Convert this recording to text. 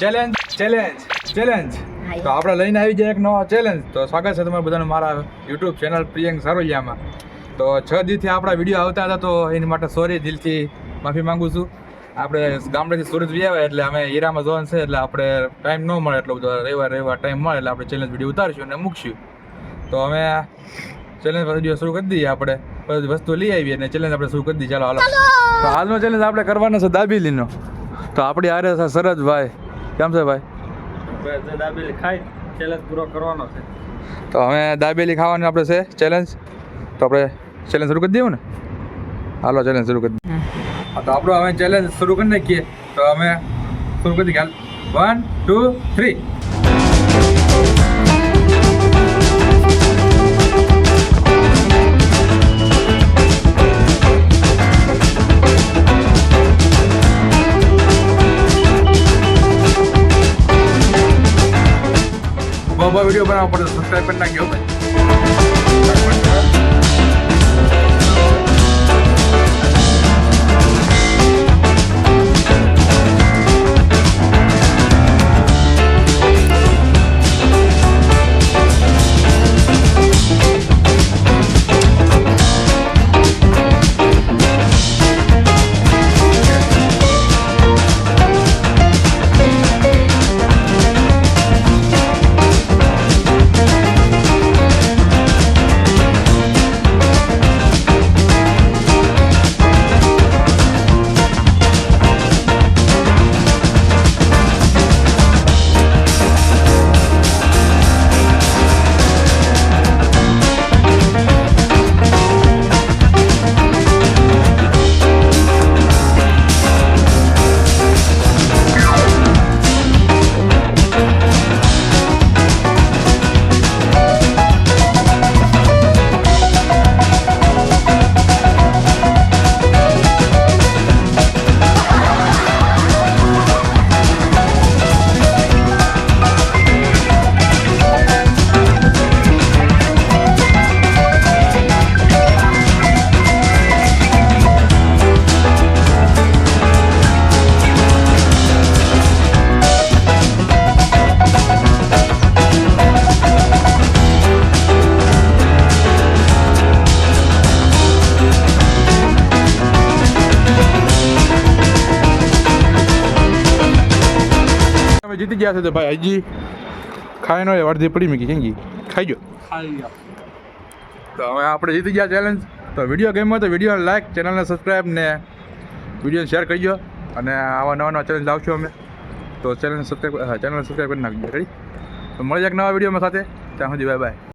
Challenge challenge challenge તો આપણે લઈને આવી જાય એક નવો ચેલેન્જ. તો સ્વાગત છે તમારું બધાનું મારા યુટ્યુબ ચેનલ પ્રિયંક સારોલિયામાં. તો 6 દિવસથી આપણા વિડીયો આવતા હતા, તો એની માટે સોરી, દિલથી માફી માંગુ છું. આપણે ગામડેથી સુરત વી આવ્યા એટલે અમે હીરામાં જોવાનું છે, એટલે આપણે ટાઈમ ન મળે એટલો બધો. રવિવાર ટાઈમ મળે એટલે આપણે ચેલેન્જ વિડીયો ઉતારીશું અને મૂકશું. તો અમે ચેલેન્જ વિડીયો શરૂ કરી દઈએ. આપણે બધી વસ્તુ લઈ આવીએ અને ચેલેન્જ આપણે શરૂ કરી દઈએ. ચાલો હાલો. તો આજનો ચેલેન્જ આપણે કરવાનો છે દાબેલીનો. તો આપણી હારે છે સરજભાઈ. કેમ છે ભાઈ? દાબેલી ખાઈ ચેલેન્જ પૂરો કરવાનો છે. તો હવે દાબેલી ખાવાનું આપણે છે ચેલેન્જ. તો આપણે ચેલેન્જ શરૂ કરી દઈએ ને. હાલો ચેલેન્જ શરૂ કરી દઈએ. હા, તો આપણો હવે ચેલેન્જ શરૂ કરી નાખીએ. તો અમે શરૂ કરી દઈએ. 1 2 3. બહુ વિડીયો બનાવવા પડે, સબસ્ક્રાઈબ કરી નાખજો ભાઈ. જીતી ગયા છે તો ભાઈ હજી ખાઈ નો અડધી પડી મૂકી કેંગી ખાઈ ગયો. તો હવે આપણે જીતી ગયા ચેલેન્જ. તો વિડીયો ગમ્યો તો વિડીયો લાઈક, ચેનલને સબસ્ક્રાઈબ ને વિડીયોને શેર કરજો. અને આવા નવા ચેલેન્જ લાવશું અમે. તો ચેનલને સબસ્ક્રાઈબ કરી નાખજો. રેડી? તો મળી જાય એક નવા વિડીયોમાં સાથે. ત્યાં સુધી બાય બાય.